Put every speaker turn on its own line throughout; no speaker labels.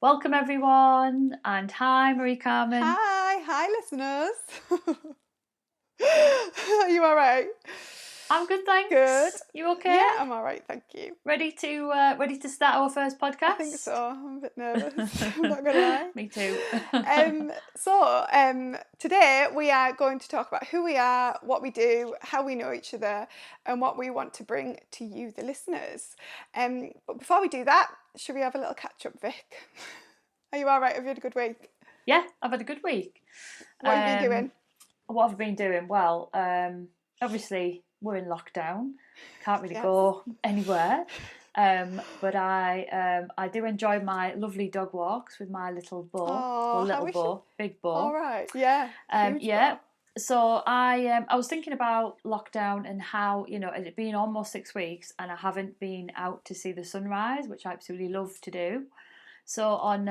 Welcome everyone, and hi Maricarmen.
Hi listeners. Are you all right?
I'm good, thanks.
Good.
You okay?
Yeah, I'm all right, thank you.
Ready to start our first podcast?
I think so. I'm a bit nervous. I'm not gonna lie.
Me too.
Today we are going to talk about who we are, what we do, how we know each other, and what we want to bring to you, the listeners. But before we do that, should we have a little catch up, Vic? Are you all right? Have you had a good week?
Yeah, I've had a good week.
What have you been doing?
What have I been doing? Well, obviously we're in lockdown. Can't really
Yes.
go anywhere. But I do enjoy my lovely dog walks with my little Bo.
Oh,
Well, little Bo, big Bo.
All right, yeah. Huge
Yeah.
Bo.
So I was thinking about lockdown and how, it had been almost 6 weeks and I haven't been out to see the sunrise, which I absolutely love to do. So on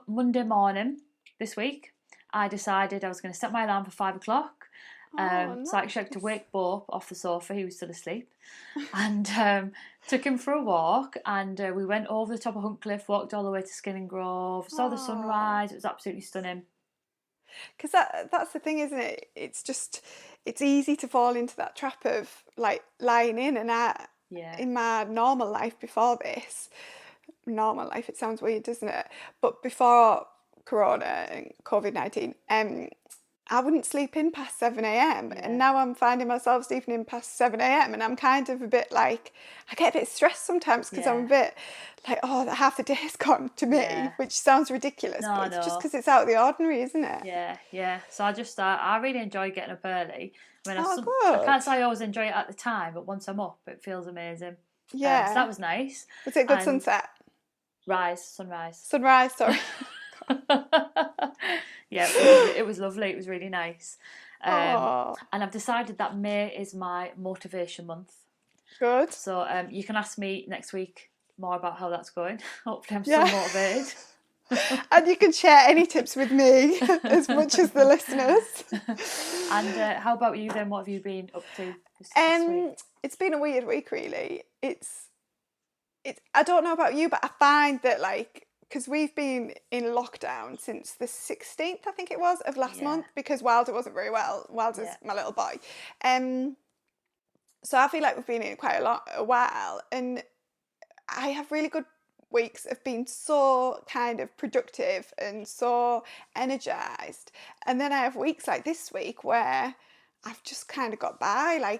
Monday morning this week, I decided I was going to set my alarm for 5 o'clock. So I actually had to wake Bo up off the sofa. He was still asleep, and took him for a walk. And we went over the top of Huntcliffe, walked all the way to Skinning Grove, saw the sunrise. It was absolutely stunning.
Because that's the thing, isn't it? It's easy to fall into that trap of like lying in and out.
Yeah.
In my normal life before this, normal life, it sounds weird, doesn't it? But before Corona and COVID-19, I wouldn't sleep in past 7 a.m.
Yeah.
And now I'm finding myself sleeping in past 7 a.m. And I'm kind of a bit like, I get a bit stressed sometimes because I'm a bit like, oh, half the day's gone to me, which sounds ridiculous, but it's just because it's out of the ordinary, isn't it?
Yeah. So I really enjoy getting up early. I mean,
good.
I can't say I always enjoy it at the time, but once I'm up, it feels amazing.
Yeah.
So that was nice.
Was it a good sunset?
Sunrise.
Sunrise, sorry.
Yeah, it was lovely. It was really nice.
And
I've decided that May is my motivation month.
Good.
So you can ask me next week more about how that's going. Hopefully I'm still motivated.
And you can share any tips with me as much as the listeners.
And how about you then? What have you been up to this week?
It's been a weird week, really. It's I don't know about you, but I find that because we've been in lockdown since the 16th, I think it was, of last month, because Wilder wasn't very well. Wilder's my little boy. So I feel like we've been in quite a while, and I have really good weeks of being so kind of productive and so energized. And then I have weeks like this week where I've just kind of got by.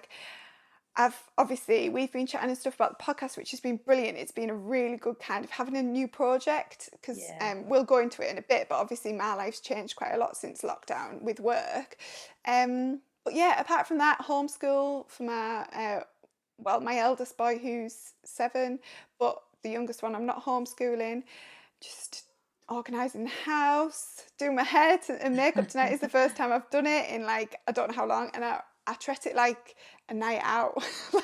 We've been chatting and stuff about the podcast, which has been brilliant. It's been a really good kind of having a new project because we'll go into it in a bit, but obviously my life's changed quite a lot since lockdown with work. But yeah, apart from that, homeschool for my eldest boy who's 7, but the youngest one I'm not homeschooling, just organising the house, doing my hair and makeup. Tonight is the first time I've done it in I don't know how long, and I treat it like a night out.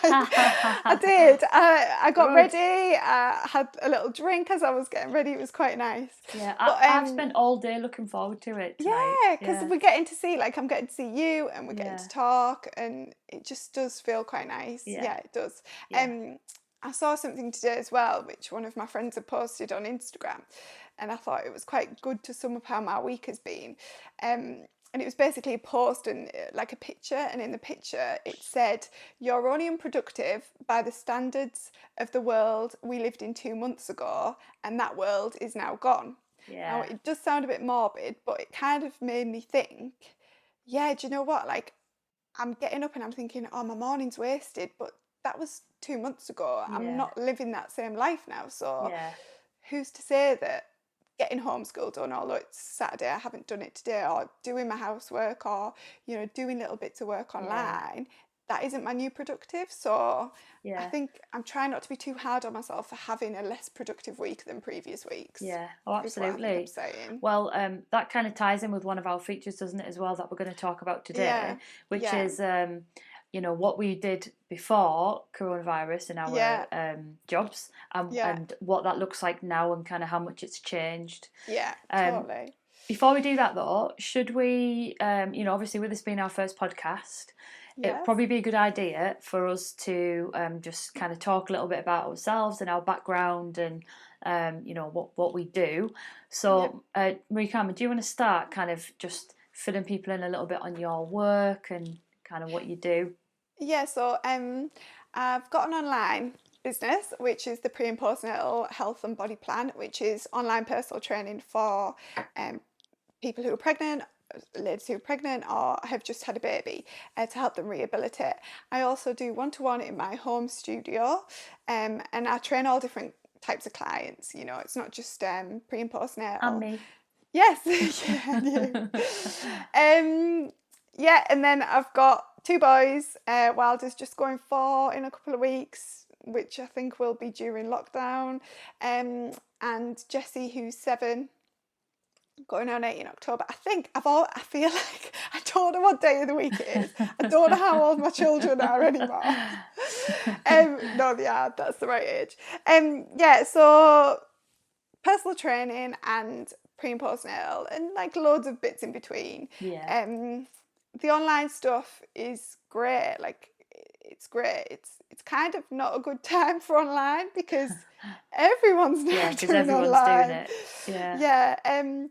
I did. I got ready. I had a little drink as I was getting ready. It was quite nice.
Yeah, I've spent all day looking forward to it tonight.
Yeah, because we're getting to see, I'm getting to see you, and we're getting to talk, and it just does feel quite nice. Yeah, it does. Yeah. I saw something today as well, which one of my friends had posted on Instagram, and I thought it was quite good to sum up how my week has been. And it was basically a post and a picture, and in the picture it said, "You're only unproductive by the standards of the world we lived in 2 months ago, and that world is now gone."
Yeah.
Now, it does sound a bit morbid, but it kind of made me think, yeah, do you know what? I'm getting up and I'm thinking, oh, my morning's wasted, but that was 2 months ago. I'm not living that same life now. So who's to say that getting homeschooled done, although it's Saturday, I haven't done it today, or doing my housework, or doing little bits of work online, that isn't my new productive. So I think I'm trying not to be too hard on myself for having a less productive week than previous weeks.
Yeah, oh, absolutely. Well, that kind of ties in with one of our features, doesn't it, as well, that we're going to talk about today, which is what we did before coronavirus in our jobs, and what that looks like now, and kind of how much it's changed.
Yeah, totally.
Before we do that though, should we, obviously with this being our first podcast, it'd probably be a good idea for us to just kind of talk a little bit about ourselves and our background, and you know, what we do. So, Maricarmen, do you want to start kind of just filling people in a little bit on your work and kind of what you do?
Yeah, so I've got an online business, which is the pre and postnatal health and body plan, which is online personal training for people who are pregnant, ladies who are pregnant or have just had a baby, to help them rehabilitate. I also do one-to-one in my home studio, and I train all different types of clients. You know, it's not just pre and postnatal.
And me.
Yes, yeah, you. Yeah, and then I've got two boys. Wilder's just going 4 in a couple of weeks, which I think will be during lockdown. And Jessie, who's 7, going on 8 in October. I feel like I don't know what day of the week it is. I don't know how old my children are anymore. No, they are. That's the right age. Yeah, so personal training and pre and postnatal and like loads of bits in between.
Yeah.
The online stuff is great. Like, it's great. It's kind of not a good time for online because everyone's now doing online.
Doing it. Yeah.
Yeah.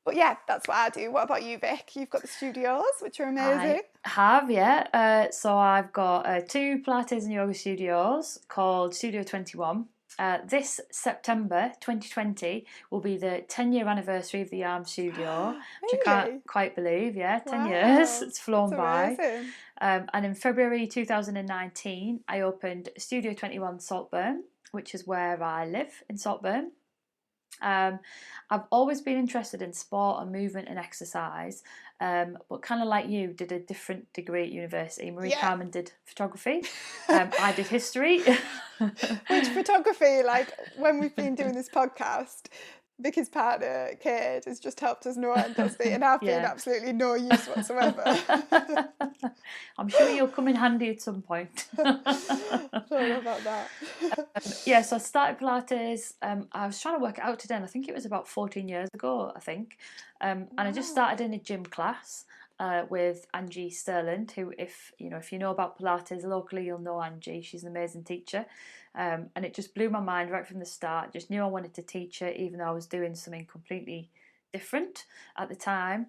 But yeah, that's what I do. What about you, Vic? You've got the studios, which are amazing.
I have, yeah. So I've got 2 Pilates and yoga studios called Studio 21. This September 2020 will be the 10-year anniversary of the Arm Studio, which I can't quite believe. Yeah, 10 years. It's flown by. And in February 2019, I opened Studio 21 Saltburn, which is where I live in Saltburn. I've always been interested in sport and movement and exercise, but kind of like you, did a different degree at university. Maricarmen did photography. I did history.
Which photography, like when we've been doing this podcast, Vicky's partner, Kate, has just helped us know and does it, and I've been absolutely no use whatsoever.
I'm sure you'll come in handy at some point.
I don't know about that.
Yeah, so I started Pilates. I was trying to work it out today, and I think it was about 14 years ago, I think. And I just started in a gym class with Angie Sterland, who, if you know about Pilates locally, you'll know Angie. She's an amazing teacher. And it just blew my mind right from the start. Just knew I wanted to teach it, even though I was doing something completely different at the time.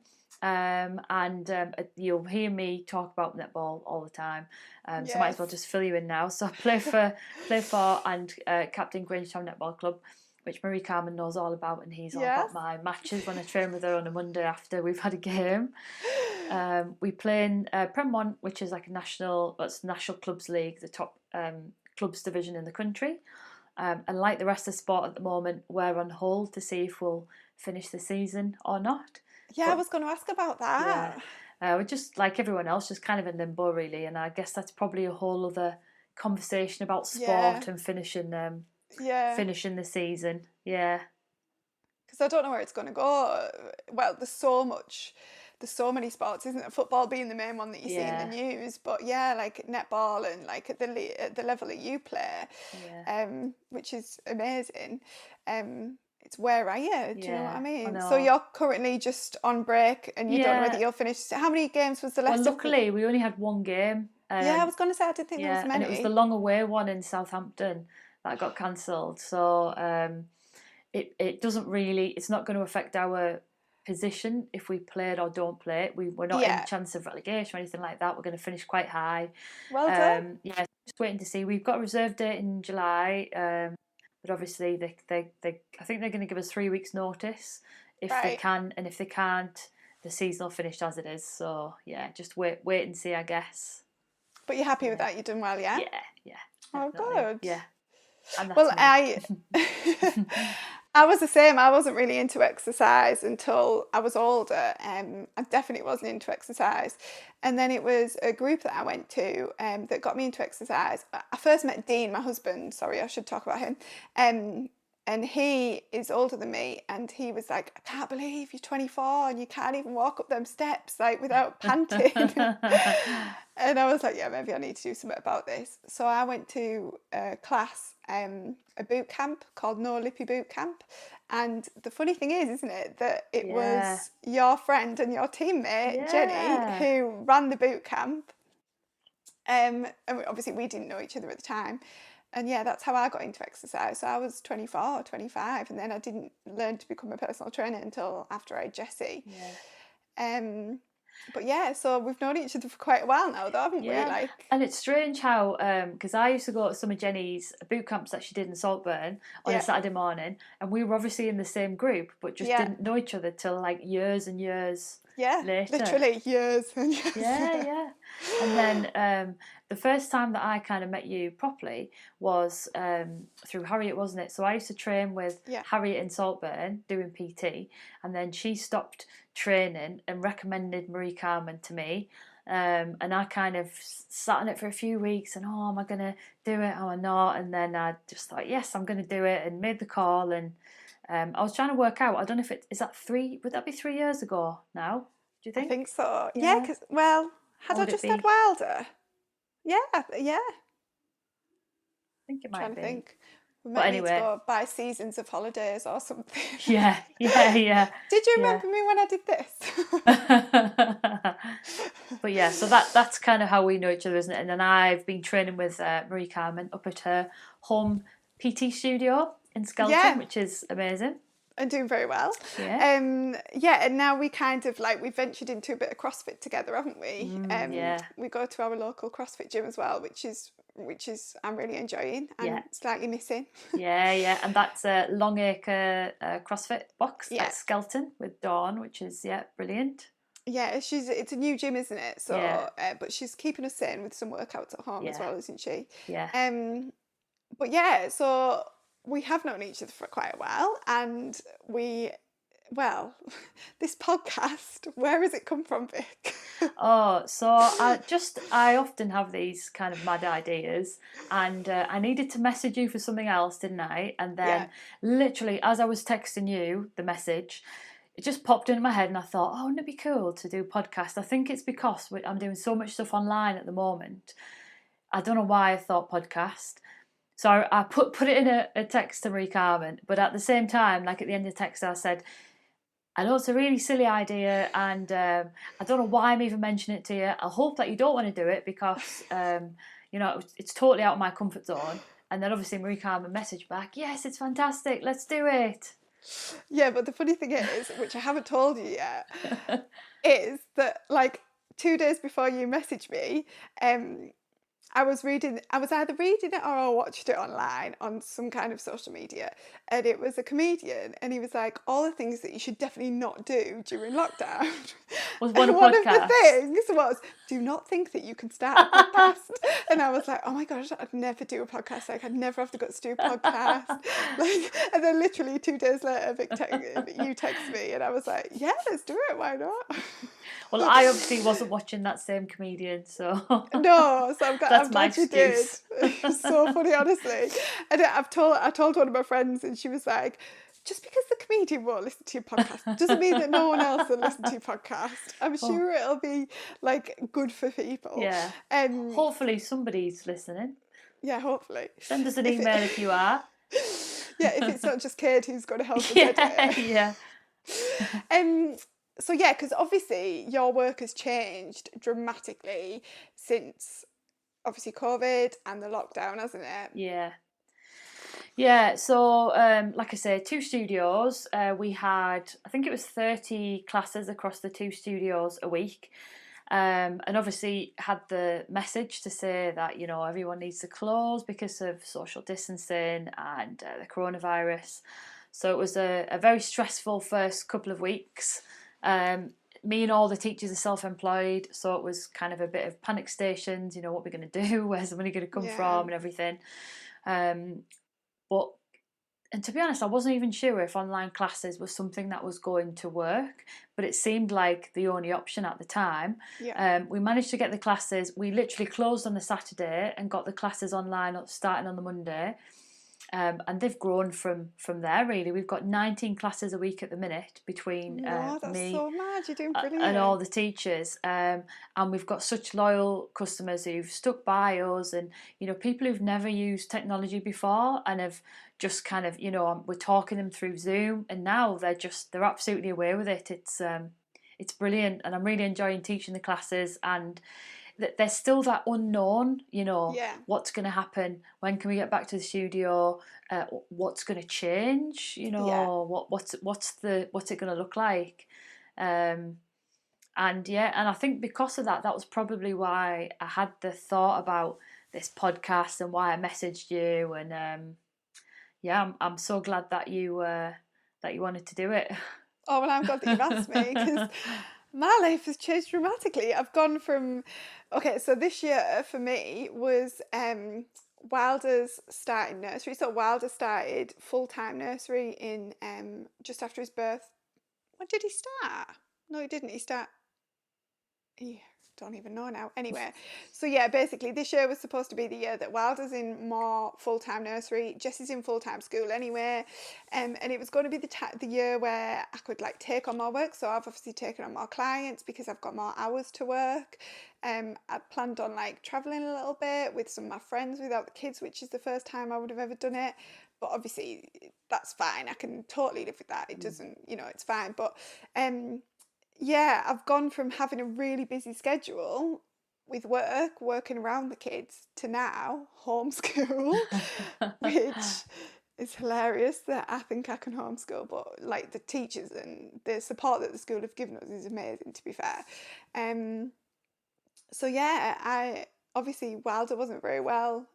You'll hear me talk about netball all the time, so I might as well just fill you in now. So I play for and captain Grangetown Netball Club, which Maricarmen knows all about, and he's all about my matches when I train with her on a Monday after we've had a game. We play in Prem 1, which is like National Clubs League, the top clubs division in the country. And like the rest of the sport at the moment, we're on hold to see if we'll finish the season or not.
Yeah, I was going to ask about that.
Yeah. We're just like everyone else, just kind of in limbo, really. And I guess that's probably a whole other conversation about sport and finishing the season. Yeah.
Because I don't know where it's going to go. Well, there's so many sports, isn't it? Football being the main one that you see in the news, but like netball and like at the level that you play, which is amazing. It's where are you? Do you know what I mean? So you're currently just on break, and you don't know whether you'll finish. So how many games was the last?
Well, luckily we only had one game.
I was going to say I didn't think there was many.
And it was the long away one in Southampton that got cancelled. So it doesn't really. It's not going to affect our position if we play it or don't play it. We're not in chance of relegation or anything like that. We're going to finish quite high.
Well done.
Yeah, just waiting to see. We've got a reserve date in July. But obviously, they I think they're going to give us 3 weeks' notice if they can, and if they can't, the season will finish as it is. So yeah, just wait and see, I guess.
But you're happy with that? You've done well, yeah?
Yeah.
Oh, good.
Yeah.
Well, I was the same. I wasn't really into exercise until I was older. I definitely wasn't into exercise. And then it was a group that I went to that got me into exercise. I first met Dean, my husband. Sorry, I should talk about him. And he is older than me, and he was like, I can't believe you're 24 and you can't even walk up them steps like without panting. And I was like, yeah, maybe I need to do something about this. So I went to a class, a boot camp called No Lippy Boot Camp. And the funny thing is, isn't it, that it was your friend and your teammate, Jenny, who ran the boot camp. And obviously we didn't know each other at the time. And yeah, that's how I got into exercise. So I was 24, 25, and then I didn't learn to become a personal trainer until after I had Jessie. But yeah, so we've known each other for quite a while now, though, haven't we? Like,
and it's strange how, because I used to go to some of Jenny's boot camps that she did in Saltburn on a Saturday morning, and we were obviously in the same group, but just didn't know each other till like years and years later.
Literally years and years.
Yeah. And then the first time that I kind of met you properly was through Harriet, wasn't it? So I used to train with Harriet in Saltburn doing PT, and then she stopped training and recommended Maricarmen to me. And I kind of sat on it for a few weeks and, am I going to do it? Am I not? And then I just thought, yes, I'm going to do it, and made the call. And I was trying to work out, I don't know if would that be 3 years ago now? Do you think?
I think so. Yeah, because, well, had I just had Wilder? Yeah. I
think it might
trying
be.
To think. We might need to go buy seasons of holidays or something.
Yeah.
Did you remember me when I did
this? But yeah, so that's kind of how we know each other, isn't it? And then I've been training with Maricarmen up at her home PT studio in Skelton, which is amazing.
And doing very well. And now we kind of we ventured into a bit of CrossFit together, haven't we? We go to our local CrossFit gym as well, which is I'm really enjoying and slightly missing.
And that's a Longacre CrossFit box at Skelton with Dawn, which is brilliant.
Yeah, it's a new gym, isn't it? So but she's keeping us sane with some workouts at home as well, isn't she? But so we have known each other for quite a while, and this podcast, where has it come from, Vic?
So I often have these kind of mad ideas, and I needed to message you for something else, didn't I? And then literally as I was texting you the message, it just popped into my head, and I thought, wouldn't it be cool to do a podcast? I think it's because I'm doing so much stuff online at the moment. I don't know why I thought podcast. So I put it in a text to Maricarmen, but at the same time, like at the end of the text, I said, I know it's a really silly idea, and I don't know why I'm even mentioning it to you. I hope that you don't want to do it because, it's totally out of my comfort zone. And then obviously Maricarmen messaged back, yes, it's fantastic, let's do it.
Yeah, but the funny thing is, which I haven't told you yet, is that 2 days before you messaged me, I was either reading it or I watched it online on some kind of social media, and it was a comedian, and he was like, all the things that you should definitely not do during lockdown.
Was one
of the things was, do not think that you can start a podcast. And I was like, oh my gosh, I'd never do a podcast. I'd never have the guts to do a podcast. And then literally 2 days later, you text me, and I was like, yeah, let's do it. Why not?
Well, I obviously wasn't watching that same comedian, so
no, so I'm glad you did. It's so funny, honestly. And I told one of my friends, and she was like, just because the comedian won't listen to your podcast doesn't mean that no one else will listen to your podcast. I'm sure it'll be good for people.
Yeah. Hopefully somebody's listening.
Yeah, hopefully.
Send us an email if you are.
Yeah, if it's not just Kate who's going to help us edit it.
Yeah.
So yeah, because obviously your work has changed dramatically since obviously COVID and the lockdown, hasn't it?
Yeah, so like I say, 2 studios. We had, I think it was 30 classes across the 2 studios a week. And obviously had the message to say that, everyone needs to close because of social distancing and the coronavirus. So it was a very stressful first couple of weeks. Me and all the teachers are self-employed, so it was kind of a bit of panic stations, what we're going to do, where's the money going to come from and everything. And to be honest, I wasn't even sure if online classes was something that was going to work, but it seemed like the only option at the time. We managed to get the classes. We literally closed on the Saturday and got the classes online starting on the Monday. And they've grown from there, really. We've got 19 classes a week at the minute between me
so mad. You're doing brilliant.
And all the teachers. And we've got such loyal customers who've stuck by us, and, people who've never used technology before and have just kind of, we're talking them through Zoom, and now they're absolutely aware with it. It's brilliant, and I'm really enjoying teaching the classes, and there's still that unknown, you know,
Yeah.
what's going to happen, when can we get back to the studio, what's going to change, you
Yeah.
know, what's it going to look like, and I think because of that, that was probably why I had the thought about this podcast and why I messaged you, and I'm so glad that you wanted to do it.
Oh, well, I'm glad that you've asked me, because my life has changed dramatically. I've gone from, okay, so this year for me was Wilder's starting nursery. So Wilder started full-time nursery in just after his birth. When did he start? No, he didn't. He started, don't even know now. Anyway, so yeah, basically this year was supposed to be the year that Wilder's in more full-time nursery, Jessie's in full-time school anyway, and it was going to be the year where I could like take on more work. So I've obviously taken on more clients because I've got more hours to work. I planned on like traveling a little bit with some of my friends without the kids, which is the first time I would have ever done it. But obviously that's fine. I can totally live with that. It doesn't, it's fine. But yeah, I've gone from having a really busy schedule with working around the kids, to now homeschool, which is hilarious that I think I can homeschool, but like the teachers and the support that the school have given us is amazing, to be fair. So yeah, I obviously Wilder wasn't very well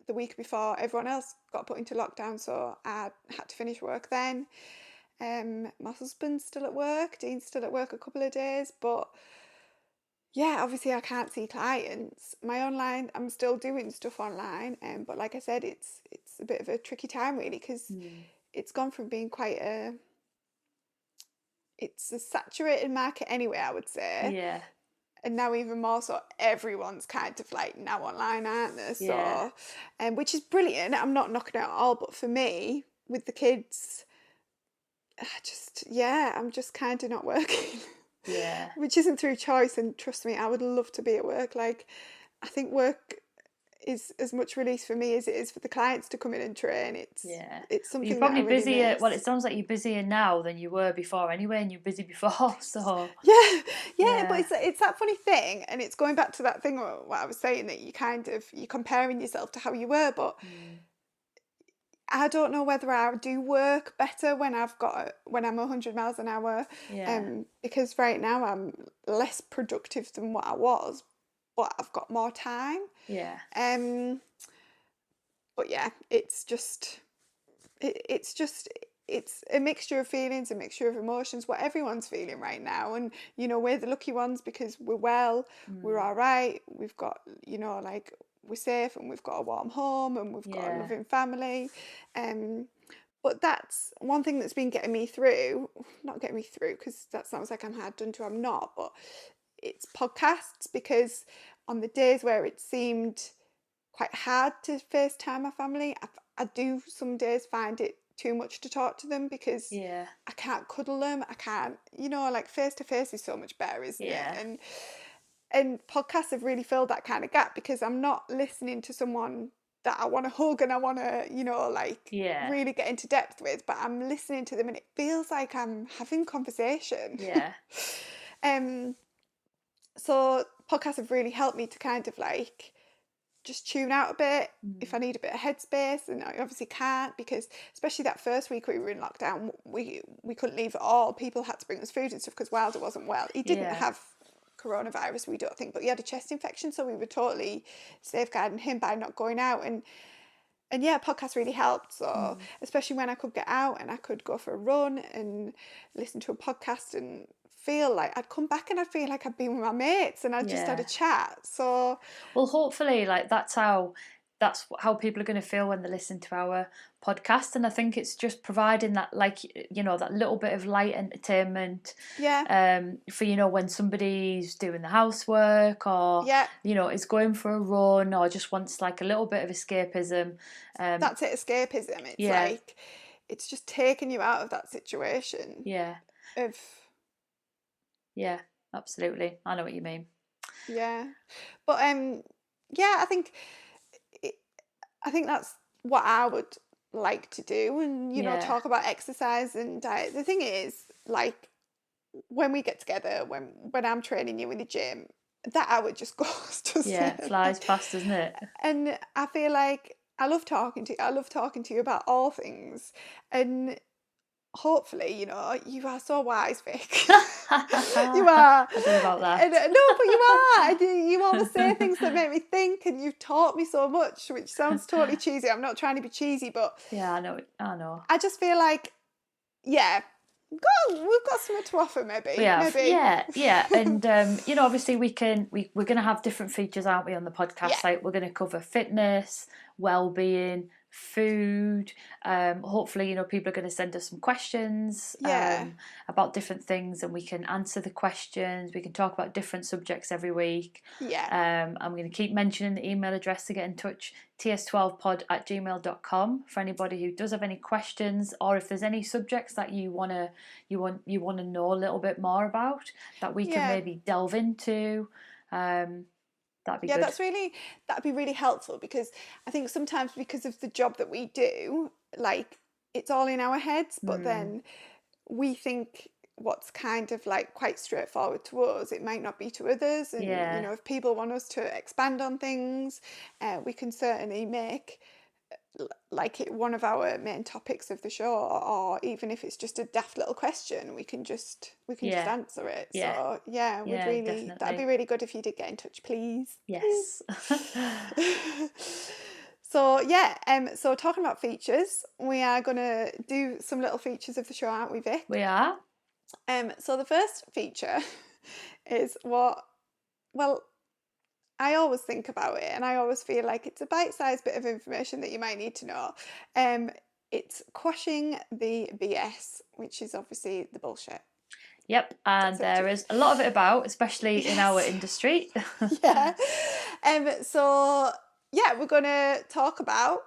the week before everyone else got put into lockdown, so I had to finish work then. My husband's still at work, Dean's still at work a couple of days, but yeah, obviously I can't see clients. I'm still doing stuff online, but like I said, it's a bit of a tricky time really, because it's gone from being it's a saturated market anyway, I would say.
Yeah.
And now even more so, everyone's kind of like now online, aren't they?
Yeah.
So, which is brilliant. I'm not knocking it at all, but for me, with the kids, I'm just kind of not working.
Yeah.
Which isn't through choice, and trust me, I would love to be at work. Like, I think work is as much release for me as it is for the clients to come in and train. It's
Well,
something
you're
that I
probably
really
busier.
miss.
Well, it sounds like you're busier now than you were before anyway, and you're busy before. So
Yeah, but
yeah,
it's that funny thing, and it's going back to that thing what I was saying, that you're comparing yourself to how you were, but I don't know whether I do work better when I'm 100 miles an hour,
yeah,
because right now I'm less productive than what I was, but I've got more time.
yeah,
But yeah, it's a mixture of feelings, a mixture of emotions, what everyone's feeling right now. And we're the lucky ones because we're well, we're all right, we've got, like, we're safe, and we've got a warm home, and we've got a
yeah,
loving family. But that's one thing that's been getting me through, not getting me through, because that sounds like I'm hard done to, I'm not, but it's podcasts, because on the days where it seemed quite hard to FaceTime my family, I do some days find it too much to talk to them, because
yeah,
I can't cuddle them. I can't, like, face to face is so much better, isn't it?
yeah,
And podcasts have really filled that kind of gap, because I'm not listening to someone that I want to hug and I want to, like,
yeah,
really get into depth with, but I'm listening to them and it feels like I'm having conversation.
yeah,
So podcasts have really helped me to kind of like just tune out a bit if I need a bit of headspace, and I obviously can't, because especially that first week we were in lockdown, we couldn't leave at all. People had to bring us food and stuff because Wilder wasn't well. He didn't have coronavirus, we don't think, but he had a chest infection, so we were totally safeguarding him by not going out. And yeah, podcasts really helped. So especially when I could get out and I could go for a run and listen to a podcast and feel like I'd come back and I'd feel like I'd been with my mates and I'd just had a chat. So
well, hopefully, like that's how people are going to feel when they listen to our podcast. And I think it's just providing that, like, that little bit of light entertainment, for when somebody's doing the housework, or is going for a run, or just wants like a little bit of escapism.
That's it, escapism. It's like, it's just taking you out of that situation.
Yeah, absolutely. I know what you mean.
Yeah, but I think that's what I would like to do, and talk about exercise and diet. The thing is, like, when we get together, when I'm training you in the gym, that hour just goes, doesn't
Yeah,
it?
it flies past, doesn't it?
And I feel like I love talking to you. I love talking to you about all things. And hopefully, you are so wise, Vic. You are.
I don't know about
And,
that.
no, but you are. And you always say things that make me think, and you've taught me so much, which sounds totally cheesy. I'm not trying to be cheesy, but
Yeah, I know.
I just feel like, yeah, we've got something to offer, maybe.
We have,
Maybe.
yeah, and obviously we're going to have different features, aren't we, on the podcast?
Yeah.
Like we're going to cover fitness, well-being, food. Hopefully, people are going to send us some questions
Yeah.
about different things, and we can answer the questions. We can talk about different subjects every week.
Yeah.
I'm going to keep mentioning the email address to get in touch: ts12pod@gmail.com for anybody who does have any questions, or if there's any subjects that you want to know a little bit more about that we can
Yeah.
maybe delve into. That'd be
Yeah,
good.
that'd be really helpful, because I think sometimes, because of the job that we do, like, it's all in our heads, but then we think what's kind of like quite straightforward to us, it might not be to others. And
Yeah.
if people want us to expand on things, we can certainly make like it one of our main topics of the show, or even if it's just a daft little question, we can just answer it.
Yeah.
So yeah, that'd be
Definitely.
really good if you did get in touch, please.
Yes.
So yeah, so talking about features, we are gonna do some little features of the show, aren't we, Vic?
We are.
So the first feature is I always think about it, and I always feel like it's a bite-sized bit of information that you might need to know. It's quashing the BS, which is obviously the bullshit.
Yep, and there is a lot of it about, especially in our industry.
Yeah. So yeah, we're going to talk about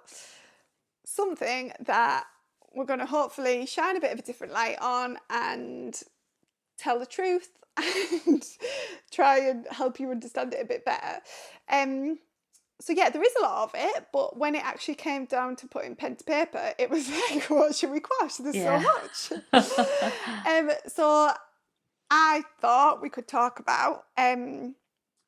something that we're going to hopefully shine a bit of a different light on and tell the truth and try and help you understand it a bit better. So yeah, there is a lot of it, but when it actually came down to putting pen to paper, it was like, what should we quash? There's so much. So I thought we could talk about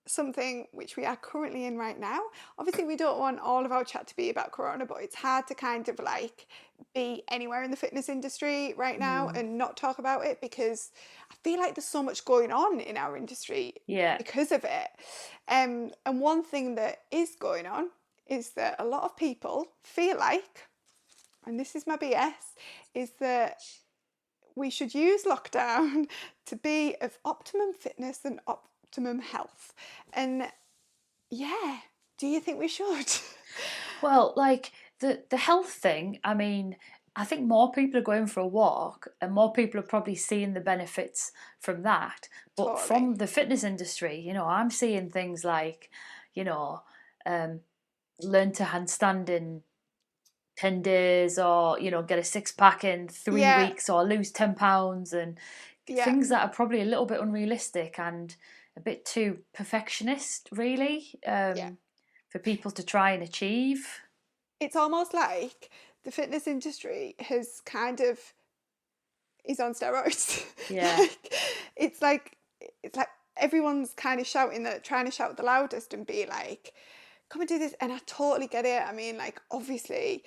something which we are currently in right now. Obviously, we don't want all of our chat to be about Corona, but it's hard to kind of like be anywhere in the fitness industry right now and not talk about it, because I feel like there's so much going on in our industry because of it. And one thing that is going on is that a lot of people feel like, and this is my BS, is that we should use lockdown to be of optimum fitness and optimum health. And yeah, do you think we should?
Well, like the health thing, I mean, I think more people are going for a walk and more people are probably seeing the benefits from that. But from the fitness industry, I'm seeing things like, learn to handstand in 10 days, or, get a six-pack in 3 weeks, or lose 10 pounds, and things that are probably a little bit unrealistic and a bit too perfectionist, really, for people to try and achieve.
It's almost like the fitness industry has kind of is on steroids.
Yeah.
It's like everyone's kind of trying to shout the loudest and be like, come and do this. And I totally get it. I mean, like, obviously,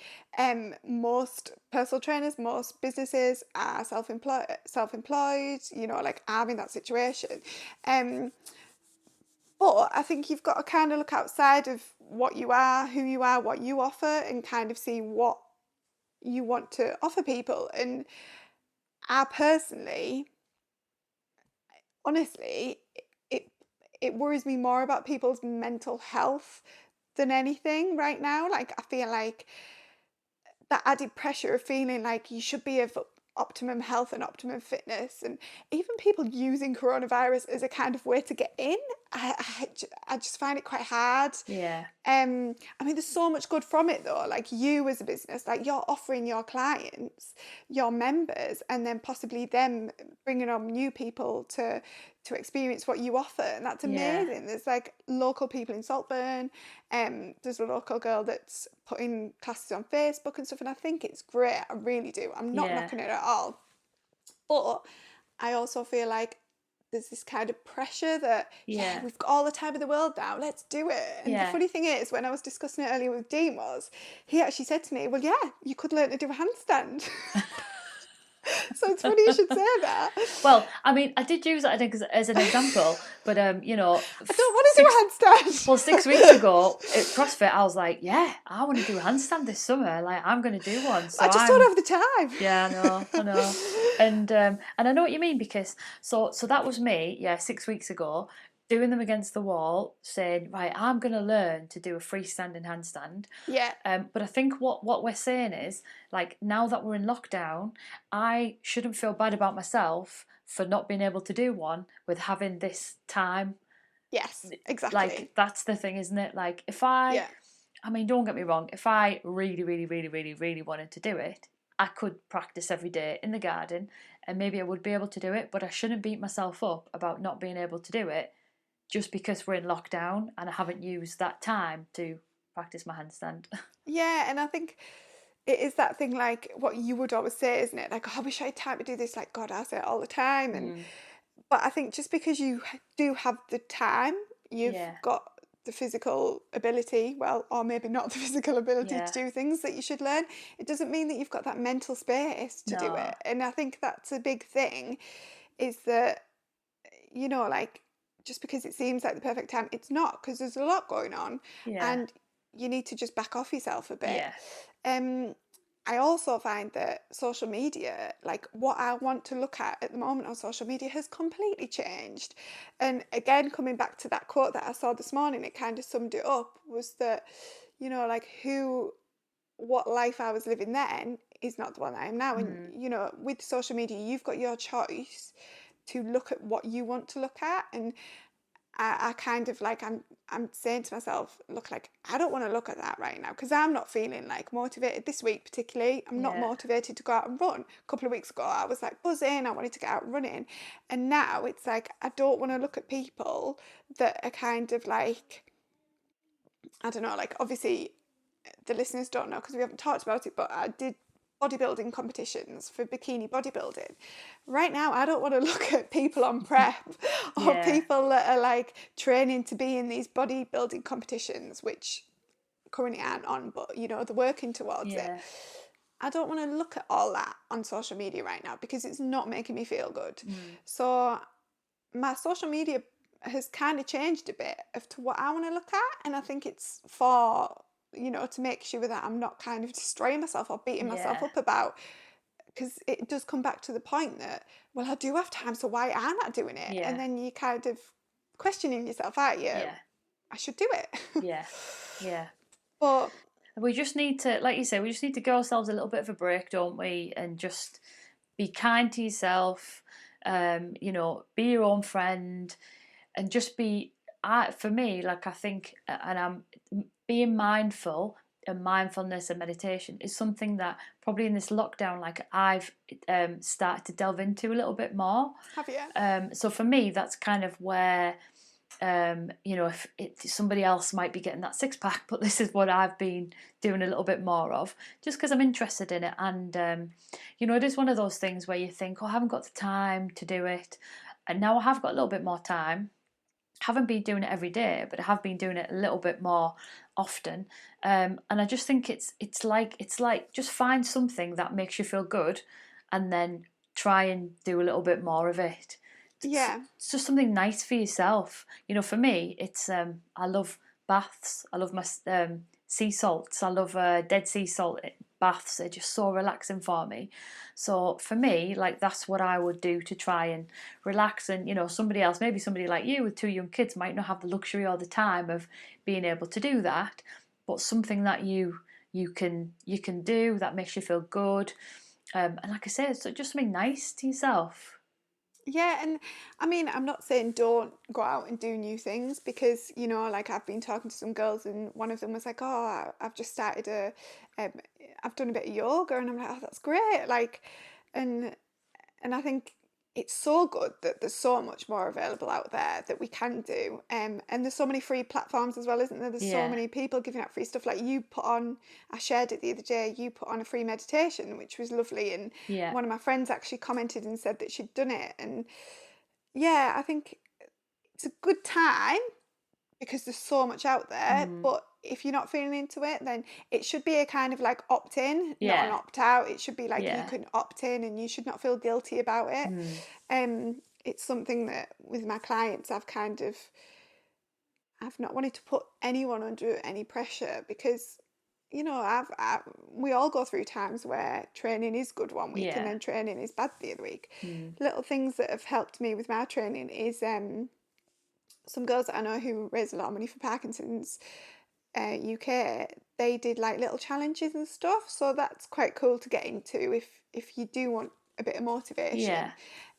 most personal trainers, most businesses are self-employed, like I'm in that situation. But I think you've got to kind of look outside of what you are, who you are, what you offer, and kind of see what you want to offer people. And I personally, honestly, it worries me more about people's mental health than anything right now. Like, I feel like that added pressure of feeling like you should be of optimum health and optimum fitness, and even people using coronavirus as a kind of way to get in, I just find it quite hard.
Yeah.
I mean, there's so much good from it though. Like, you as a business, like, you're offering your clients, your members, and then possibly them bringing on new people to experience what you offer, and that's amazing. There's like local people in Saltburn, there's a local girl that's putting classes on Facebook and stuff, and I think it's great. I really do. I'm not knocking it at all, but I also feel like there's this kind of pressure that,
Yeah.
we've got all the time in the world now, let's do it. And the
Yeah.
funny thing is, when I was discussing it earlier with Dean, was he actually said to me, well, yeah, you could learn to do a handstand. So it's funny you should say that.
Well, I mean, I did use that as an example, but you know,
I don't want to do a handstand.
well, 6 weeks ago at CrossFit, I was like, yeah, I want to do a handstand this summer. Like, I'm going to do one. So
I just don't have the time.
Yeah, I know. And I know what you mean, because so that was me, 6 weeks ago, doing them against the wall, saying, right, I'm going to learn to do a freestanding handstand.
Yeah.
But I think what we're saying is, like, now that we're in lockdown, I shouldn't feel bad about myself for not being able to do one with having this time.
Yes, exactly.
Like, that's the thing, isn't it? Like, if I mean, don't get me wrong, if I really, really, really, really, really wanted to do it, I could practice every day in the garden and maybe I would be able to do it, but I shouldn't beat myself up about not being able to do it just because we're in lockdown and I haven't used that time to practice my handstand.
Yeah, and I think it is that thing, like what you would always say, isn't it? Like, oh, I wish I had time to do this. Like, God, I say it all the time. And but I think just because you do have the time, you've got the physical ability, well, or maybe not the physical ability to do things that you should learn, it doesn't mean that you've got that mental space to do it. And I think that's a big thing, is that, you know, like, just because it seems like the perfect time, it's not, because there's a lot going on, and you need to just back off yourself a bit. I also find that social media, like what I want to look at the moment on social media, has completely changed. And again, coming back to that quote that I saw this morning, it kind of summed it up, was that, you know, like what life I was living then is not the one I am now. And, you know, with social media, you've got your choice to look at what you want to look at. And I kind of like, I'm saying to myself, look, like, I don't want to look at that right now, because I'm not feeling like motivated this week particularly. I'm not motivated to go out and run. A couple of weeks ago, I was like buzzing, I wanted to get out running. And now it's like, I don't want to look at people that are kind of like, I don't know, like, obviously the listeners don't know because we haven't talked about it, but I did bodybuilding competitions for bikini bodybuilding. Right now, I don't want to look at people on prep or people that are like training to be in these bodybuilding competitions, which currently aren't on, but you know, they're working towards it. I don't want to look at all that on social media right now because it's not making me feel good. So my social media has kind of changed a bit as to what I want to look at, and I think it's for, you know, to make sure that I'm not kind of destroying myself or beating myself up about, because it does come back to the point that, well, I do have time, so why am I doing it? And then you kind of questioning yourself, aren't you? I should do it. But
we just need to, like you say, we just need to give ourselves a little bit of a break, don't we? And just be kind to yourself, you know, be your own friend, and just be, for me, like, I think, and I'm being mindful, and mindfulness and meditation is something that probably in this lockdown, like, I've started to delve into a little bit more.
Have you?
So for me, that's kind of where, you know, if somebody else might be getting that six pack, but this is what I've been doing a little bit more of, just because I'm interested in it. And you know, it is one of those things where you think, oh, I haven't got the time to do it, and now I have got a little bit more time. Haven't been doing it every day, but I have been doing it a little bit more often. And I just think it's like just find something that makes you feel good, and then try and do a little bit more of it. It's just something nice for yourself. You know, for me, it's I love baths. I love my sea salts. I love Dead Sea salt baths. They're just so relaxing for me. So for me, like, that's what I would do to try and relax. And, you know, somebody else, maybe somebody like you with two young kids, might not have the luxury or the time of being able to do that, but something that you can do that makes you feel good. And like I said, it's just something nice to yourself.
Yeah, and I mean, I'm not saying don't go out and do new things, because, you know, like, I've been talking to some girls and one of them was like, oh, I've just started I've done a bit of yoga, and I'm like, oh, that's great. Like, and I think it's so good that there's so much more available out there that we can do. And there's so many free platforms as well, isn't there? There's so many people giving out free stuff. Like, you put on, I shared it the other day, you put on a free meditation, which was lovely. And one of my friends actually commented and said that she'd done it. And yeah, I think it's a good time because there's so much out there, but if you're not feeling into it, then it should be a kind of like opt in, not an
Yeah.
opt out. It should be like you
Yeah.
can opt in and you should not feel guilty about it. It's something that with my clients I've not wanted to put anyone under any pressure because we all go through times where training is good one week and
Yeah.
then training is bad the other week. Little things that have helped me with my training is some girls that I know who raise a lot of money for Parkinson's UK, they did like little challenges and stuff. So that's quite cool to get into if you do want a bit of motivation.
Yeah.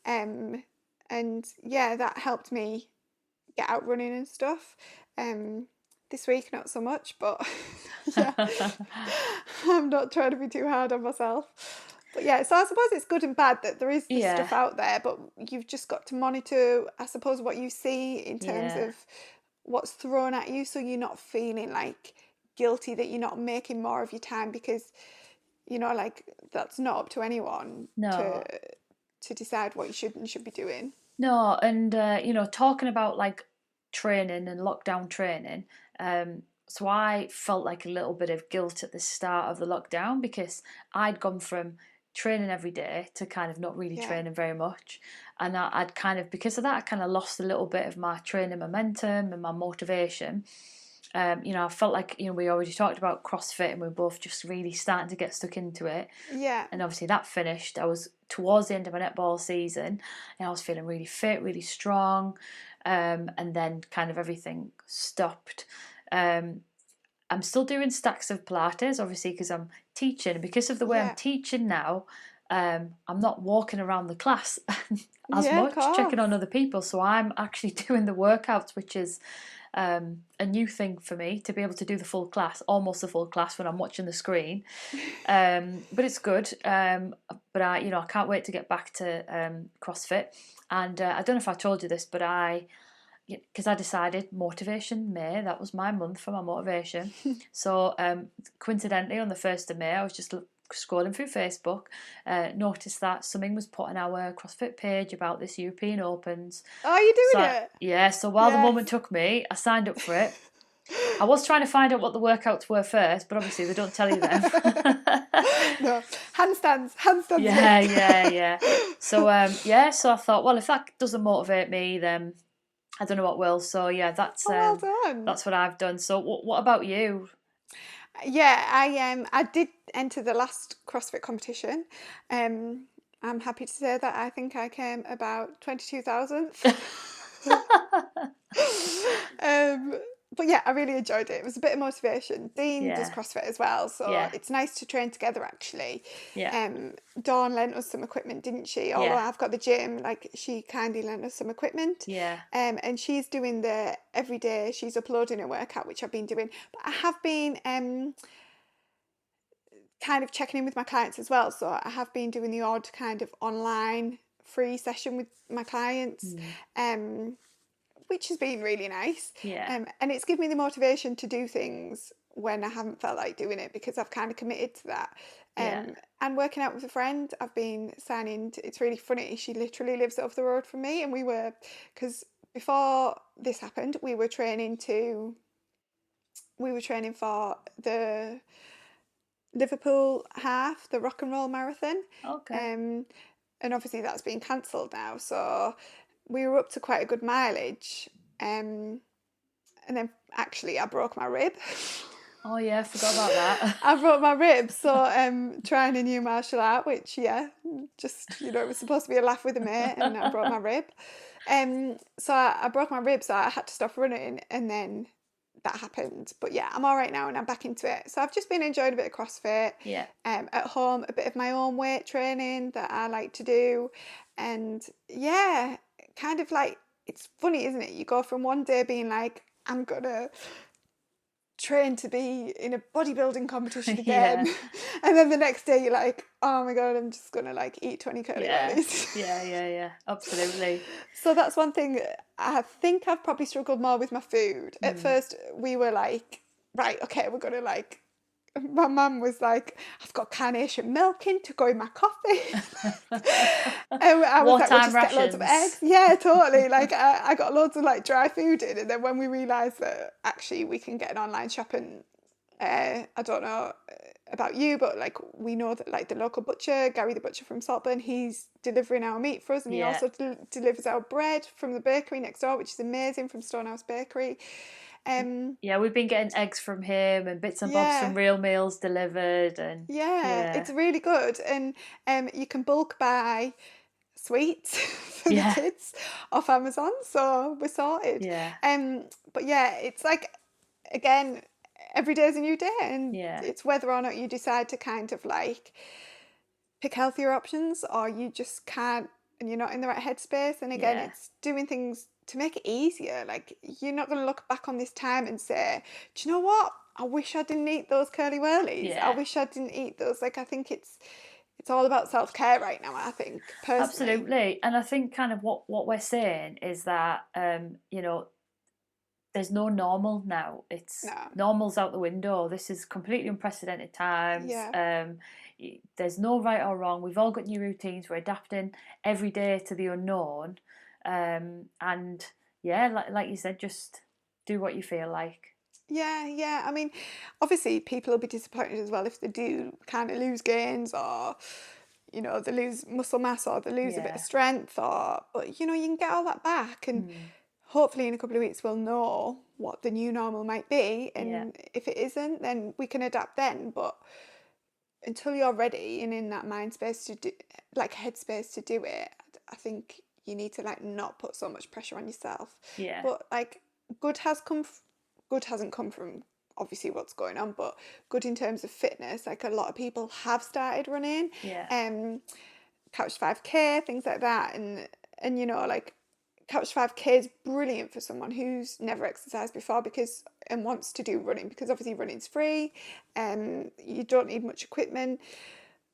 And yeah, that helped me get out running and stuff. This week not so much, but yeah, I'm not trying to be too hard on myself. But yeah, so I suppose it's good and bad that there is this
Yeah.
stuff out there, but you've just got to monitor, I suppose, what you see in terms
Yeah.
of what's thrown at you, so you're not feeling like guilty that you're not making more of your time because, like that's not up to anyone
No.
to decide what you should and should be doing.
No, and talking about like training and lockdown training, so I felt like a little bit of guilt at the start of the lockdown because I'd gone from training every day to kind of not really
Yeah.
training very much, and I'd kind of, because of that, I kind of lost a little bit of my training momentum and my motivation. I felt like, we already talked about CrossFit and we were both just really starting to get stuck into it.
Yeah.
And obviously that finished. I was towards the end of my netball season and I was feeling really fit, really strong. And then kind of everything stopped. I'm still doing stacks of Pilates, obviously, because I'm teaching. And because of the way I'm
Yeah.
teaching now, I'm not walking around the class as
Yeah, of
much, checking on
course.
other people. So I'm actually doing the workouts, which is a new thing for me, to be able to do the full class, almost the full class when I'm watching the screen. But it's good. But I can't wait to get back to CrossFit. And I don't know if I told you this, but because I decided Motivation May, that was my month for my motivation. So coincidentally, on the 1st of May, I was just scrolling through Facebook, noticed that something was put on our CrossFit page about this European Opens.
Oh, you're doing
So
it?
yeah, so while the
Yes.
moment took me, I signed up for it. I was trying to find out what the workouts were first, but obviously they don't tell you them.
No, handstands
Yeah,
next.
yeah. So so I thought, well, if that doesn't motivate me, then I don't know what will. So yeah, that's
Oh, well done.
what I've done. So what about you?
Yeah, I did enter the last CrossFit competition. I'm happy to say that I think I came about 22,000th. But yeah, I really enjoyed it. It was a bit of motivation. Dean does
Yeah,
CrossFit as well, so
yeah,
it's nice to train together actually.
yeah,
Dawn lent us some equipment, didn't she? Although
yeah,
I've got the gym, like she kindly lent us some equipment.
yeah,
And she's doing the every day, she's uploading a workout, which I've been doing. But I have been kind of checking in with my clients as well. So I have been doing the odd kind of online free session with my clients. Which has been really nice.
yeah,
And it's given me the motivation to do things when I haven't felt like doing it because I've kind of committed to that.
yeah.
And working out with a friend, I've been signing to, it's really funny, she literally lives over the road from me, and because before this happened, we were training for the Liverpool half, the rock and roll marathon.
Okay.
And obviously that's been cancelled now, so we were up to quite a good mileage, and then actually I broke my rib.
Oh yeah, I forgot about that.
I broke my rib, so trying a new martial art, which just it was supposed to be a laugh with a mate, and I broke my rib. So I broke my rib, so I had to stop running, and then that happened. But yeah, I'm all right now and I'm back into it. So I've just been enjoying a bit of CrossFit.
Yeah,
At home, a bit of my own weight training that I like to do. And yeah, kind of like, it's funny, isn't it? You go from one day being like, I'm gonna train to be in a bodybuilding competition again.
yeah,
And then the next day you're like, oh my God, I'm just gonna like eat 20 curly
yeah,
wellies.
yeah. Absolutely.
So that's one thing. I think I've probably struggled more with my food. At first we were like, right, okay, we're gonna like my mum was like, I've got carnation milk in to go in my coffee. And I was like, we'll just get loads of eggs. Yeah, totally. Like I got loads of like dry food in, and then when we realised that actually we can get an online shop, and I don't know about you, but like we know that like the local butcher, Gary the butcher from Saltburn, he's delivering our meat for us, and he also delivers our bread from the bakery next door, which is amazing, from Stonehouse Bakery.
Yeah, we've been getting eggs from him and bits and bobs from Real Meals delivered, and
it's really good. And you can bulk buy sweets for the kids off Amazon, so we're sorted. But yeah, it's like, again, every day is a new day, and it's whether or not you decide to kind of like pick healthier options, or you just can't and you're not in the right headspace. And again, it's doing things to make it easier. Like, you're not going to look back on this time and say, do you know what, I wish I didn't eat those curly whirlies. I wish I didn't eat those. Like, I think it's all about self-care right now, I think, personally.
Absolutely. And I think kind of what we're saying is that you know, there's no normal now. It's normal's out the window. This is completely unprecedented times. There's no right or wrong. We've all got new routines. We're adapting every day to the unknown. And like you said, just do what you feel like.
Yeah. I mean, obviously people will be disappointed as well if they do kind of lose gains, or, you know, they lose muscle mass, or they lose a bit of strength, but you know, you can get all that back, and hopefully in a couple of weeks we'll know what the new normal might be, and if it isn't, then we can adapt then. But until you're ready and in that mind space to do, like headspace to do it, I think you need to like not put so much pressure on yourself. But like, good hasn't come from obviously what's going on, but good in terms of fitness. Like, a lot of people have started running, Couch 5K, things like that, and you know, like, Couch 5K is brilliant for someone who's never exercised before and wants to do running, because obviously running's free, you don't need much equipment.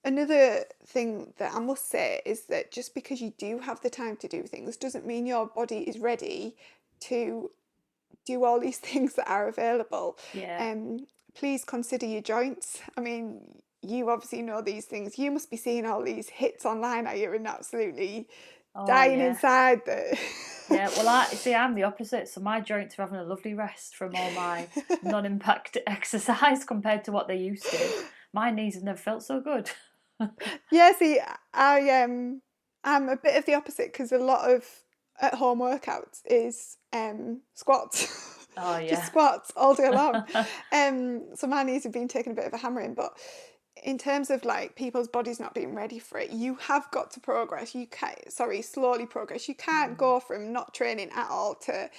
Another thing that I must say is that just because you do have the time to do things doesn't mean your body is ready to do all these things that are available. Please consider your joints. I mean, you obviously know these things. You must be seeing all these hits online, are you, and absolutely dying inside.
Well, I'm the opposite. So my joints are having a lovely rest from all my non-impact exercise compared to what they used to. My knees have never felt so good.
See, I'm a bit of the opposite, because a lot of at-home workouts is squats. Just squats all day long. So my knees have been taking a bit of a hammering, but in terms of like people's bodies not being ready for it, you have got to progress. Slowly progress. You can't go from not training at all to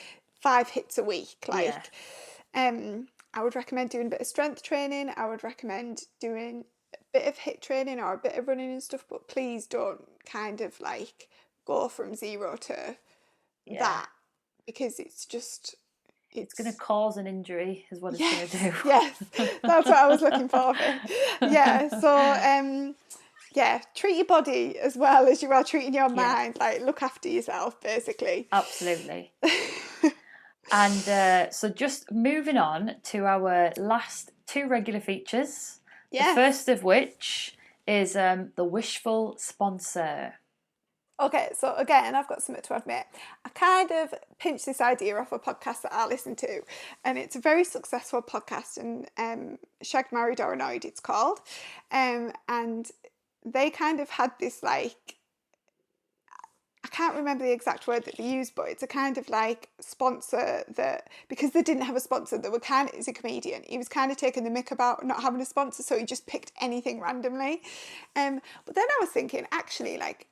5 hits a week. Like, I would recommend doing a bit of strength training. I would recommend doing a bit of HIIT training or a bit of running and stuff, but please don't kind of like go from 0 to that, because it's
going to cause an injury is what it's going to do.
Yes, that's what I was looking for. So treat your body as well as you are treating your mind. Like, look after yourself, basically.
Absolutely. And so just moving on to our last 2 regular features. The first of which is the wishful sponsor.
Okay, so again, I've got something to admit. I kind of pinched this idea off a podcast that I listen to, and it's a very successful podcast, and Shagged, Married or Annoyed it's called, and they kind of had this, like, I can't remember the exact word that they used, but it's a kind of like sponsor that, because they didn't have a sponsor, they were kind of, he's a comedian, he was kind of taking the mick about not having a sponsor, so he just picked anything randomly. But then I was thinking, actually, like,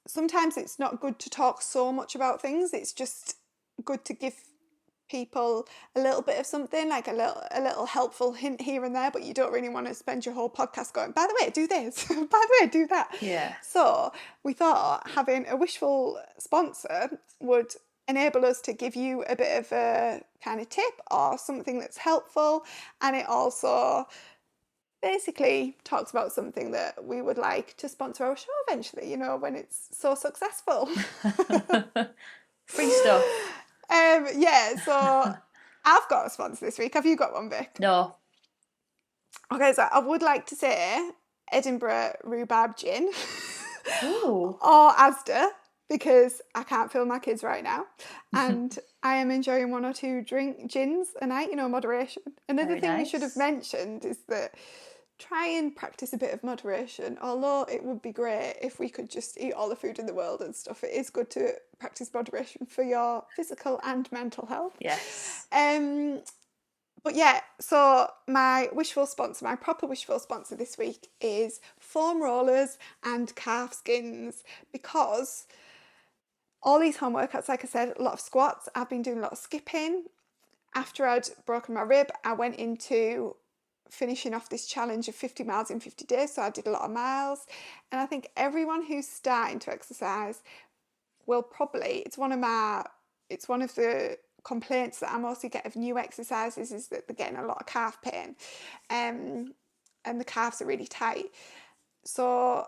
sometimes it's not good to talk so much about things. It's just good to give people a little bit of something, like a little helpful hint here and there, but you don't really want to spend your whole podcast going, by the way, do this, by the way, do that. So we thought having a wishful sponsor would enable us to give you a bit of a kind of tip or something that's helpful, and it also basically talks about something that we would like to sponsor our show eventually, you know, when it's so successful.
Free stuff.
So I've got a sponsor this week. Have you got one, Vic?
No.
Okay, so I would like to say Edinburgh rhubarb gin
Ooh,
or Asda, because I can't feel my kids right now. And I am enjoying 1 or 2 gins a night, moderation. Another
very
thing we should have
nice.
mentioned is that try and practice a bit of moderation. Although it would be great if we could just eat all the food in the world and stuff, it is good to practice moderation for your physical and mental health.
Yes.
But yeah, so my proper wishful sponsor this week is foam rollers and calf skins, because all these home workouts, like I said, a lot of squats, I've been doing a lot of skipping. After I'd broken my rib, I went into finishing off this challenge of 50 miles in 50 days, so I did a lot of miles. And I think everyone who's starting to exercise will probably, it's one of the complaints that I mostly get of new exercises, is that they're getting a lot of calf pain, and the calves are really tight. So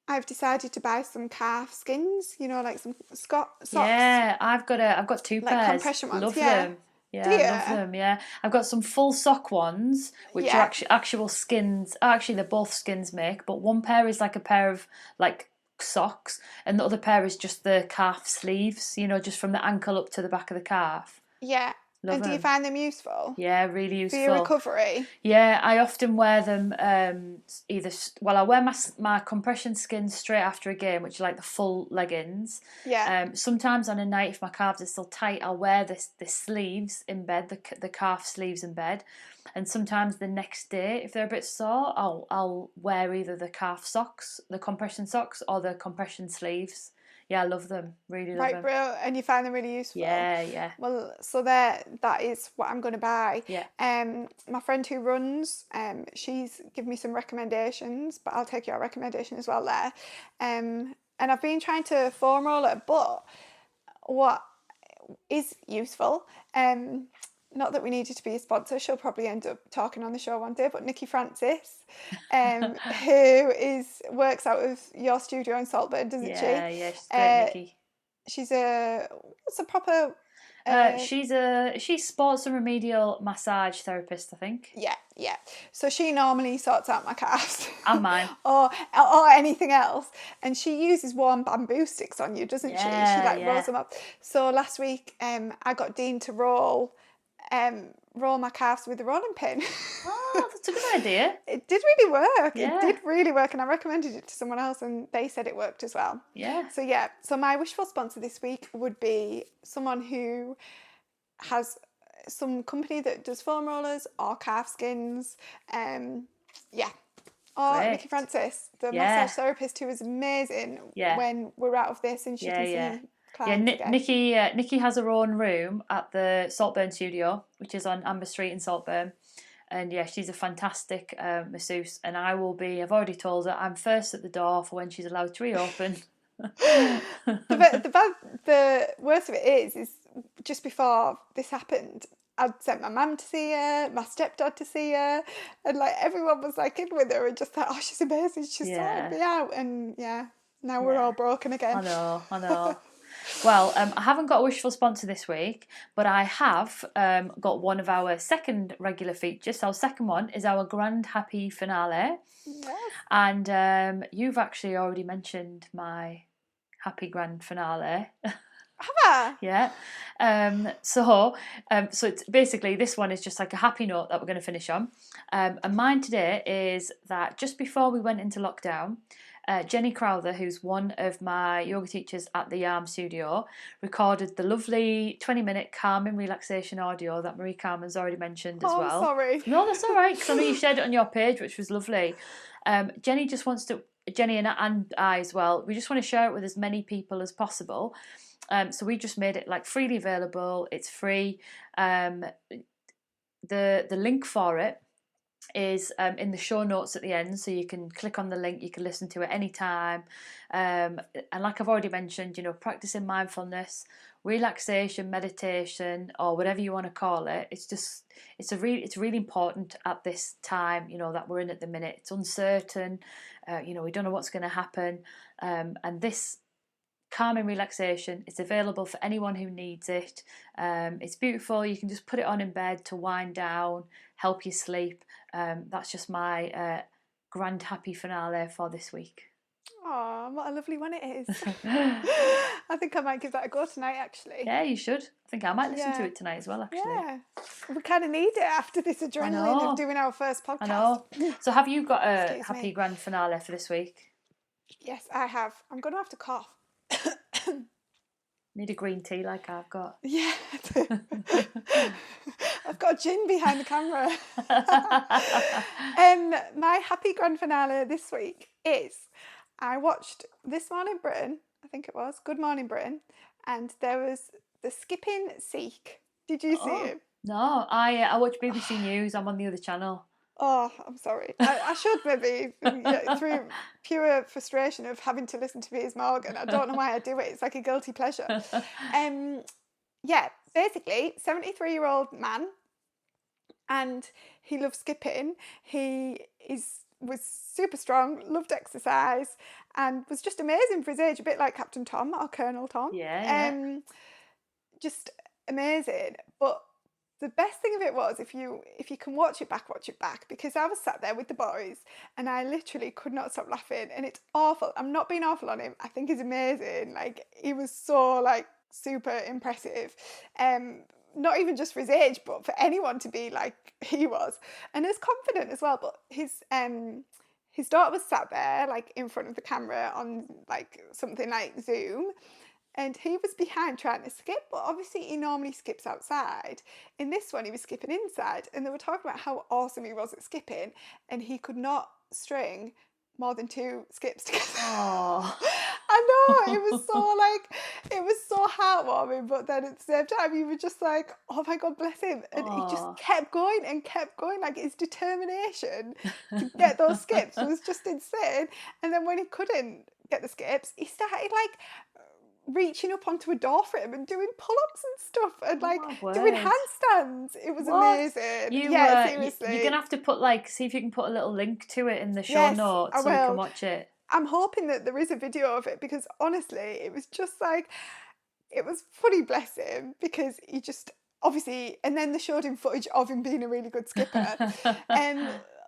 I've decided to buy some calf skins, like some socks,
Yeah, I've got two
like
pairs.
compression ones.
Love
Yeah.
them.
Do
Yeah, love
you?
them. Yeah, I've got some full sock ones, which are
Yeah.
actual skins. Actually, they're both skins make, but one pair is like a pair of like socks, and the other pair is just the calf sleeves. Just from the ankle up to the back of the calf.
Yeah.
Love
And do you
them.
find them useful
Yeah, really
for your
useful.
recovery?
Yeah, I often wear them I wear my compression skins straight after a game, which are like the full leggings.
Yeah.
Sometimes on a night, if my calves are still tight, I'll wear the sleeves in bed, the calf sleeves in bed. And sometimes the next day, if they're a bit sore, I'll wear either the calf socks, the compression socks, or the compression sleeves. Yeah, I love them. Really love
Right,
them.
bro. And you find them really useful.
Yeah, yeah,
Well, so that is what I'm going to buy.
yeah.
My friend who runs, she's given me some recommendations, but I'll take your recommendation as well there. And I've been trying to foam roll it, but what is useful, not that we needed to be a sponsor, she'll probably end up talking on the show one day, but Nikki Francis, who works out of your studio in Saltburn, doesn't she?
Yeah, yeah, she's great,
Uh,
Nikki.
she's a proper
She's sports and remedial massage therapist, I think,
yeah. So she normally sorts out my calves
and mine.
or anything else, and she uses warm bamboo sticks on you, doesn't she? She
Yeah,
like rolls
yeah.
them up. So last week, I got Dean to roll my calves with a rolling pin.
Oh, that's a good idea.
It did really work. It
Yeah,
did really work, and I recommended it to someone else, and they said it worked as well.
yeah.
So yeah, so my wishful sponsor this week would be someone who has some company that does foam rollers or calf skins. Yeah. Or Vicky
Great.
Francis, the
Yeah,
massage therapist, who is amazing
yeah,
when we're out of this and she
yeah,
can
yeah.
see
Yeah,
clients again.
Nikki has her own room at the Saltburn studio, which is on Amber Street in Saltburn. And yeah, she's a fantastic masseuse. And I've already told her, I'm first at the door for when she's allowed to reopen.
The worst of it is just before this happened, I'd sent my mum to see her, my stepdad to see her, and like everyone was like in with her and just thought, oh, she's amazing, she's sorted me out. And yeah, now we're all broken again.
I know. Well, I haven't got a wishful sponsor this week, but I have got one of our second regular features. Our second one is our Grand Happy Finale.
Yes.
And you've actually already mentioned my Happy Grand Finale.
Have I?
Yeah. So it's basically, this one is just like a happy note that we're going to finish on. And mine today is that just before we went into lockdown, Jenny Crowther, who's one of my yoga teachers at the Yarm studio, recorded the lovely 20-minute calming relaxation audio that Maricarmen's already mentioned as well.
I'm sorry.
No, that's all right, because I know you shared it on your page, which was lovely. Jenny and I as well, we just want to share it with as many people as possible. So we just made it like freely available. It's free. The link for it is in the show notes at the end, so you can click on the link, you can listen to it anytime. And like I've already mentioned, practicing mindfulness, relaxation, meditation, or whatever you want to call it, it's really important at this time, that we're in at the minute. It's uncertain, we don't know what's going to happen, and this calming relaxation. It's available for anyone who needs it. It's beautiful. You can just put it on in bed to wind down, help you sleep. That's just my grand happy finale for this week.
Oh, what a lovely one it is. I think I might give that a go tonight, actually.
Yeah, you should. I think I might listen to it tonight as well, actually.
Yeah. We kind of need it after this adrenaline of doing our first podcast.
I know. So have you got a happy grand finale for this week?
Yes, I have. I'm going to have to cough.
Need a green tea like I've got.
Yeah. I've got a gin behind the camera. My happy grand finale this week is I watched This Morning Britain, I think it was, Good Morning Britain, and there was the Skipping Sikh. Did you see it?
No, I watch BBC News. I'm on the other channel.
Oh, I'm sorry. I should maybe, through pure frustration of having to listen to Piers Morgan. I don't know why I do it. It's like a guilty pleasure. Basically, 73-year-old man, and he loves skipping. He was super strong, loved exercise, and was just amazing for his age, a bit like Captain Tom or Colonel Tom.
Yeah.
Just amazing. But the best thing of it was, if you can watch it back, because I was sat there with the boys and I literally could not stop laughing, and it's awful. I'm not being awful on him. I think he's amazing. Like, he was so like super impressive. Not even just for his age, but for anyone to be like he was, and as confident as well. But his daughter was sat there like in front of the camera on like something like Zoom, and he was behind trying to skip, but obviously he normally skips outside. In this one, he was skipping inside, and they were talking about how awesome he was at skipping, and he could not string more than 2 skips together.
Oh.
I know, it was so heartwarming, but then at the same time, you were just like, oh my God, bless him. And he just kept going and kept going. Like, his determination to get those skips was just insane. And then when he couldn't get the skips, he started like reaching up onto a door frame and doing pull-ups and stuff, and like doing handstands. It was amazing. Seriously.
You're gonna have to see if you can put a little link to it in the show notes so we can watch it.
I'm hoping that there is a video of it, because honestly, it was just like, it was funny, bless him, because he just obviously, and then they showed him footage of him being a really good skipper.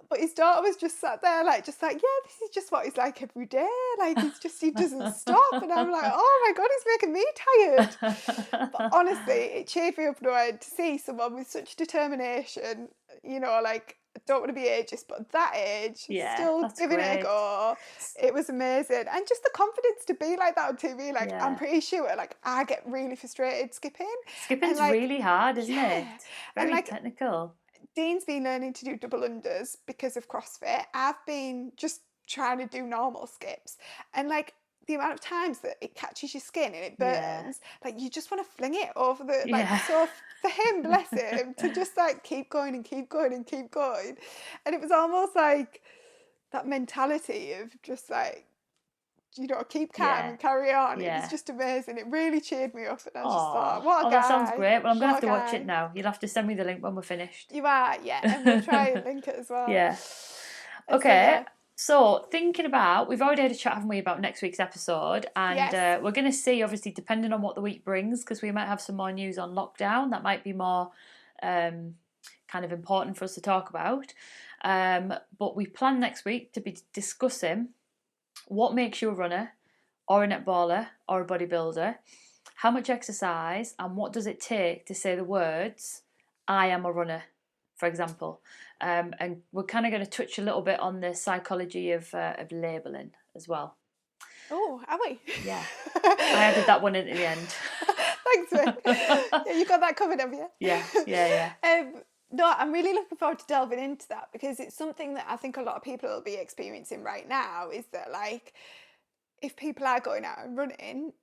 But his daughter was just sat there like, this is just what he's like every day. Like, he doesn't stop. And I'm like, oh my God, he's making me tired. But honestly, it cheered me up no end to see someone with such determination, like, I don't want to be ageist, but at that age, still giving it a go. It was amazing. And just the confidence to be like that on TV. Like, I'm pretty sure, like, I get really frustrated skipping.
Skipping's really hard, isn't it? Very technical.
Dean's been learning to do double unders because of CrossFit. I've been just trying to do normal skips. And, like, the amount of times that it catches your skin and it burns, like, you just want to fling it over the, like, so for him, bless him, to just, like, keep going and keep going and keep going. And it was almost like that mentality of just, like, keep calm and carry on. It was just amazing. It really cheered me up, and I just thought, what a guy.
That sounds great. Well, I'm going to have to watch it now. You'll have to send me the link when we're finished.
You are, and we'll try and link it as well.
Yeah. Okay. So, thinking about, we've already had a chat, haven't we, about next week's episode, and we're going to see, obviously, depending on what the week brings, because we might have some more news on lockdown that might be more kind of important for us to talk about. But we plan next week to be discussing what makes you a runner, or a netballer, or a bodybuilder, how much exercise, and what does it take to say the words, I am a runner, for example. And we're kind of going to touch a little bit on the psychology of labelling as well.
Oh, are we?
Yeah. I added that one in at the end.
Thanks, Vic. You got that covered, have you?
Yeah.
No, I'm really looking forward to delving into that, because it's something that I think a lot of people will be experiencing right now, is that, like, if people are going out and running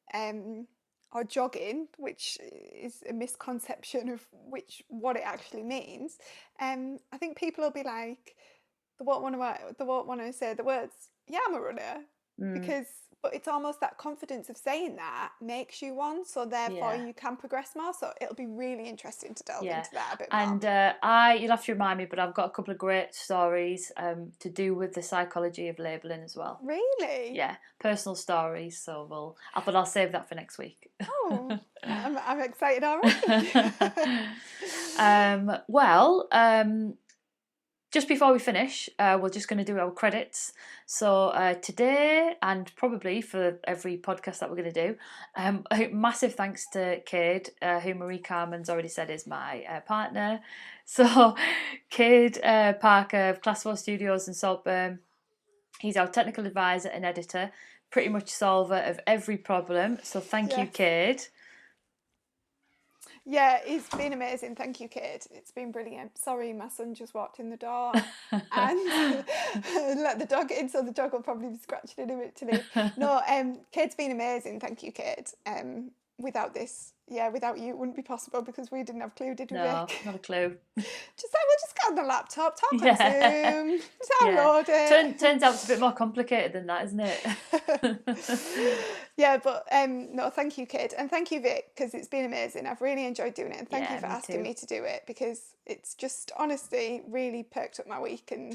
or jogging, which is a misconception of what it actually means, I think people will be like, they won't want to say the words, yeah, I'm a runner, because but it's almost that confidence of saying that makes you one, so therefore
Yeah.
you can progress more. So it'll be really interesting to delve
Yeah.
into that a bit
And
more.
you'll have to remind me, but I've got a couple of great stories to do with the psychology of labelling as well.
Really?
Yeah, personal stories. So I thought I'll save that for next week.
Oh, I'm excited already.
Just before we finish, we're just going to do our credits. So today, and probably for every podcast that we're going to do, a massive thanks to Cade, who Maricarmen's already said is my partner. So Cade Parker of Class 4 Studios in Saltburn, he's our technical advisor and editor, pretty much solver of every problem. So thank you, Cade.
Yeah, it's been amazing. Thank you, Cade. It's been brilliant. Sorry, my son just walked in the door and let the dog in, so the dog will probably be scratching it a bit today. No, Cade's been amazing. Thank you, Cade. Without you, it wouldn't be possible because we didn't have a clue, did we,
No,
Vic?
not a clue.
We'll just get on the laptop, talk on Zoom, download it.
Turns out it's a bit more complicated than that, isn't it?
Yeah, but no, thank you, Cade, and thank you, Vic, because it's been amazing. I've really enjoyed doing it, and thank you for asking me to do it, because it's just honestly really perked up my week and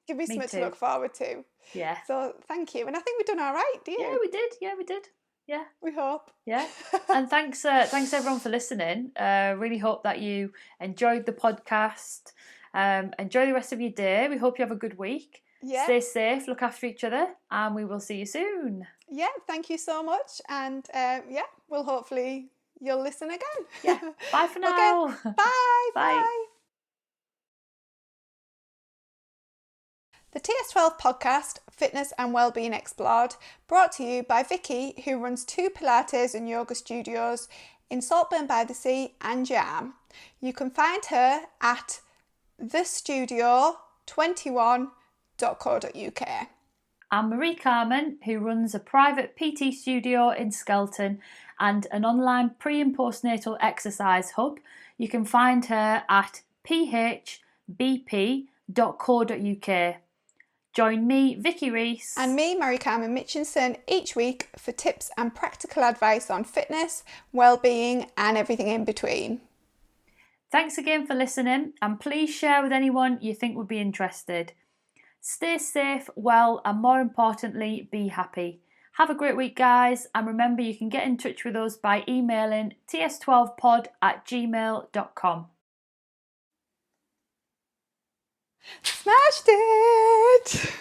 give me something to look forward to.
Yeah.
So thank you, and I think we've done all right, do you?
Yeah, we did. Yeah.
We hope.
Yeah. And thanks everyone for listening. Really hope that you enjoyed the podcast. Enjoy the rest of your day. We hope you have a good week. Yeah. Stay safe, look after each other, and we will see you soon.
Yeah, thank you so much. And we'll hopefully you'll listen again.
Yeah. Bye for now.
Okay. Bye. Bye. The TS12 podcast, Fitness and Wellbeing Explored, brought to you by Vicky, who runs 2 Pilates and yoga studios in Saltburn by the Sea and Jam. You can find her at thestudio21.co.uk.
I'm Maricarmen, who runs a private PT studio in Skelton and an online pre- and postnatal exercise hub. You can find her at phbp.co.uk. Join me, Vicky Rees,
and me, Maricarmen Mitchinson, each week for tips and practical advice on fitness, well-being and everything in between.
Thanks again for listening, and please share with anyone you think would be interested. Stay safe, well, and more importantly, be happy. Have a great week, guys, and remember you can get in touch with us by emailing ts12pod@gmail.com.
Smashed it!